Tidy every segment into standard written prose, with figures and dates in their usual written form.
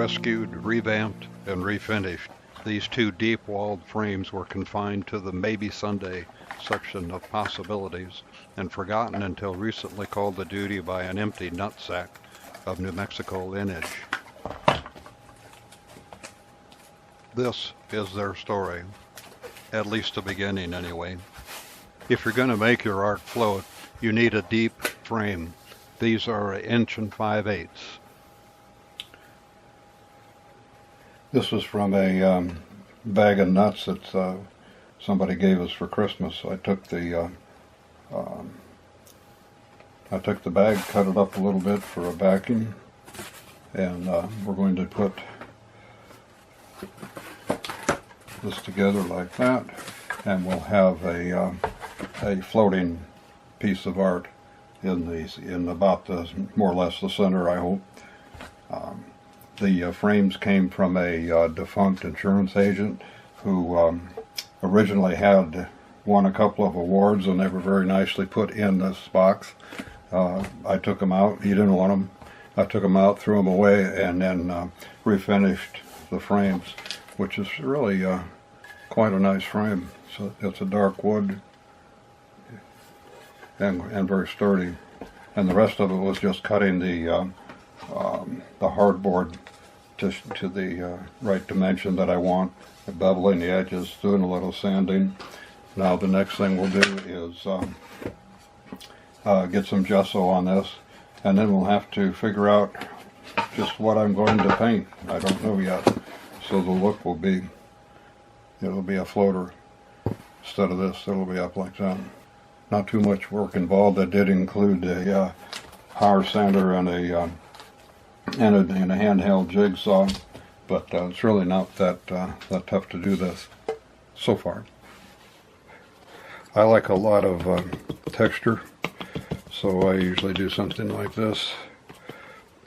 rescued, revamped, and refinished. These two deep-walled frames were confined to the Maybe Sunday section of possibilities and forgotten until recently called to duty by an empty nutsack of New Mexico lineage. This is their story, at least the beginning anyway. If you're going to make your art float, you need a deep frame. These are 1 5/8 inches. This was from a bag of nuts that somebody gave us for Christmas. I took the bag, cut it up a little bit for a backing, and we're going to put this together like that, and we'll have a floating piece of art in about the more or less the center, I hope. The frames came from a defunct insurance agent who originally had won a couple of awards, and they were very nicely put in this box. I took them out. He didn't want them. I took them out, threw them away, and then refinished the frames, which is really quite a nice frame. So it's a dark wood and very sturdy. And the rest of it was just cutting the hardboard to the right dimension that I want, beveling the edges, doing a little sanding. Now the next thing we'll do is get some gesso on this, and then we'll have to figure out just what I'm going to paint. I don't know yet. So the look will be, it'll be a floater. Instead of this, it'll be up like that. Not too much work involved. I did include a power sander and a handheld jigsaw, but it's really not that tough to do this so far. I like a lot of texture, so I usually do something like this,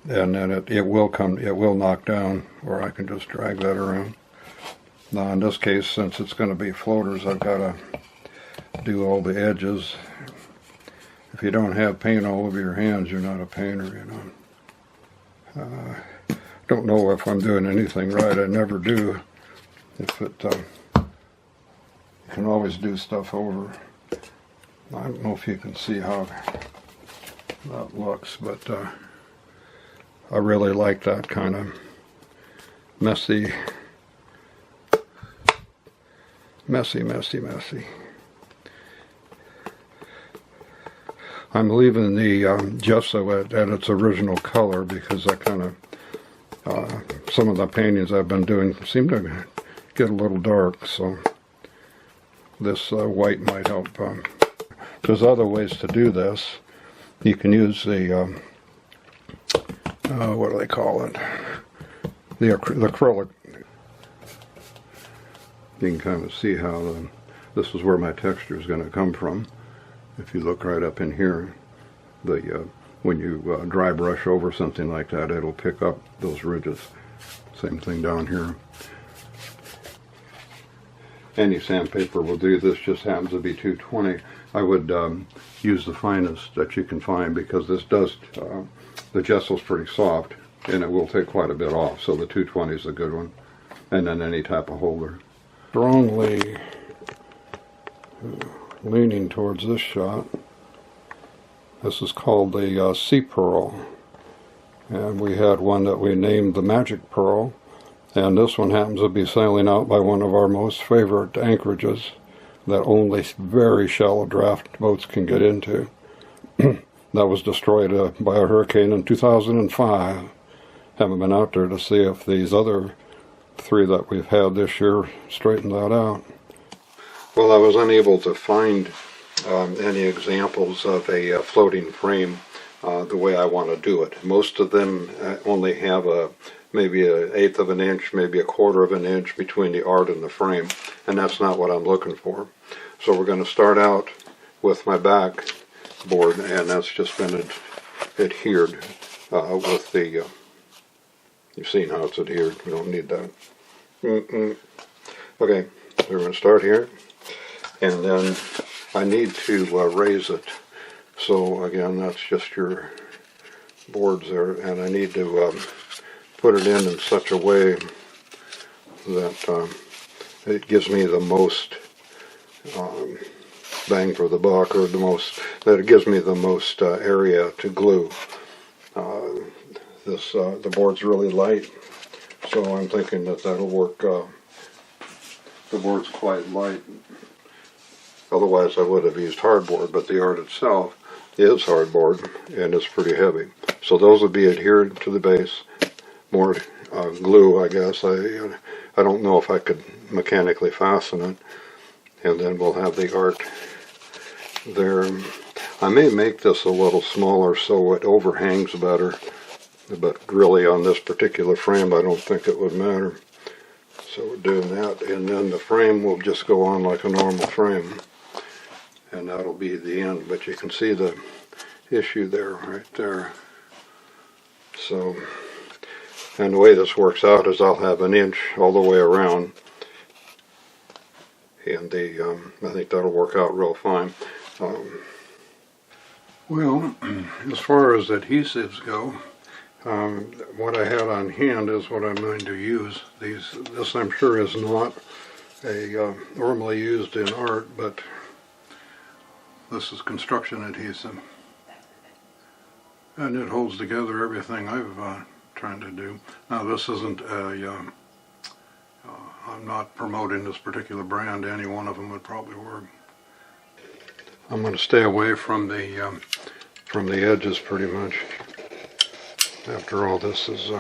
and then it will knock down, or I can just drag that around. Now in this case, since it's going to be floaters, I've got to do all the edges. If you don't have paint all over your hands, you're not a painter, you know. Don't know if I'm doing anything right. I never do. If it, you can always do stuff over. I don't know if you can see how that looks, but I really like that kind of messy. I'm leaving the gesso at its original color because I kind of, some of the paintings I've been doing seem to get a little dark, so this white might help. There's other ways to do this. You can use the, what do they call it? The acrylic. You can kind of see how this is where my texture is going to come from. If you look right up in here, when you dry brush over something like that, it'll pick up those ridges. Same thing down here. Any sandpaper will do. This just happens to be 220. I would use the finest that you can find, because this does, the gesso's pretty soft, and it will take quite a bit off, so the 220 is a good one. And then any type of holder. Strongly leaning towards this shot. This is called the Sea Pearl, and we had one that we named the Magic Pearl, and this one happens to be sailing out by one of our most favorite anchorages that only very shallow draft boats can get into. That was destroyed by a hurricane in 2005. Haven't been out there to see if these other 3 that we've had this year straighten that out. Well, I was unable to find any examples of a floating frame the way I want to do it. Most of them only have maybe 1/8 of an inch, maybe 1/4 of an inch between the art and the frame, and that's not what I'm looking for. So we're going to start out with my back board, and that's just been adhered with the, you've seen how it's adhered, we don't need that. Okay, we're going to start here, and then I need to raise it. So again, that's just your boards there, and I need to put it in such a way that it gives me the most bang for the buck, or that it gives me the most area to glue. The board's really light, so I'm thinking that that'll work. The board's quite light. Otherwise I would have used hardboard, but the art itself is hardboard and it's pretty heavy. So those would be adhered to the base. More glue, I guess. I don't know if I could mechanically fasten it. And then we'll have the art there. I may make this a little smaller so it overhangs better, but really on this particular frame I don't think it would matter. So we're doing that, and then the frame will just go on like a normal frame, and that'll be the end. But you can see the issue there, right there. So, and the way this works out is I'll have an inch all the way around, and I think that'll work out real fine. Well, as far as adhesives go, what I had on hand is what I'm going to use. This I'm sure is not normally used in art, but this is construction adhesive, and it holds together everything I've trying to do. Now this isn't I'm not promoting this particular brand. Any one of them would probably work. I'm going to stay away from the edges pretty much. After all, this is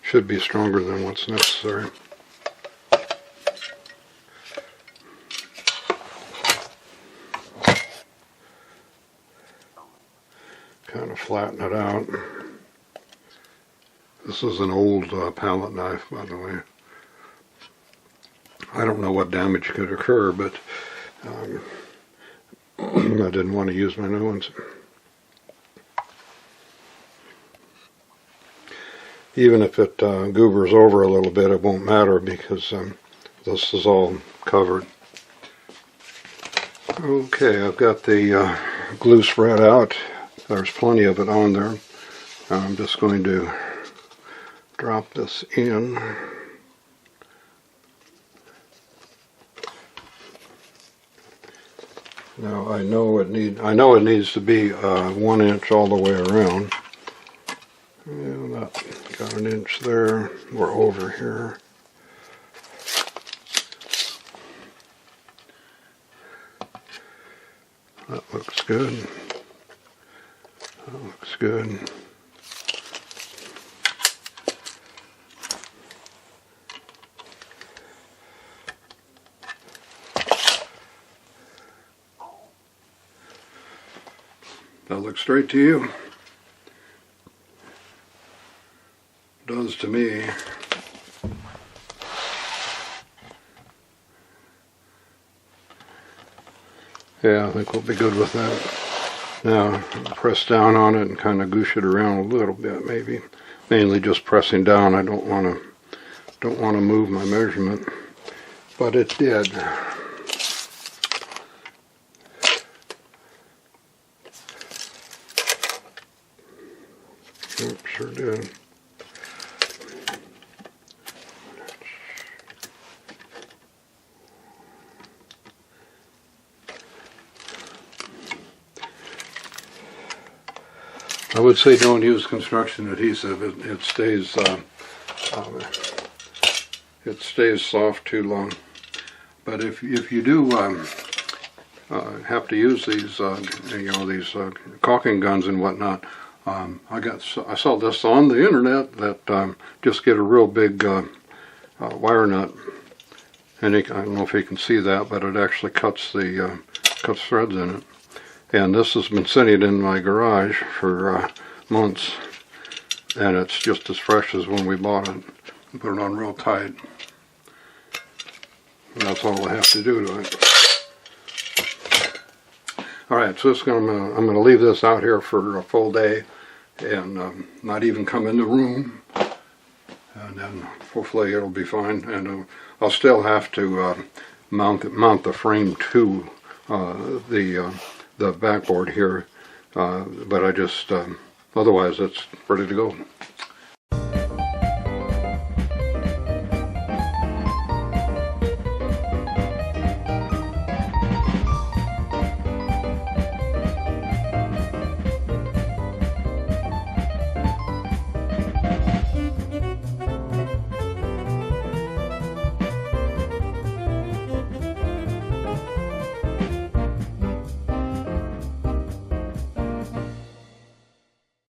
should be stronger than what's necessary. Kind of flatten it out. This is an old palette knife, by the way. I don't know what damage could occur, but I didn't want to use my new ones. Even if it goobers over a little bit, it won't matter because this is all covered. Okay, I've got the glue spread out. There's plenty of it on there. I'm just going to drop this in. Now I know it needs to be 1 inch all the way around. Yeah, that got an inch there. We're over here. That looks good. That looks good. That looks straight to you. Does to me. Yeah, I think we'll be good with that. Now, press down on it and kind of goosh it around a little bit, maybe. Mainly just pressing down. I don't want to move my measurement, but it did. Yep, sure did. I would say don't use construction adhesive. It stays soft too long. But if you do have to use these these caulking guns and whatnot, I saw this on the internet that just get a real big wire nut, and I don't know if you can see that, but it actually cuts threads in it. And this has been sitting in my garage for months, and it's just as fresh as when we bought it. Put it on real tight. And that's all I have to do to it. Alright, so I'm gonna leave this out here for a full day and not even come in the room, and then hopefully it'll be fine. And I'll still have to mount the frame to the backboard here, but I just Otherwise, it's ready to go.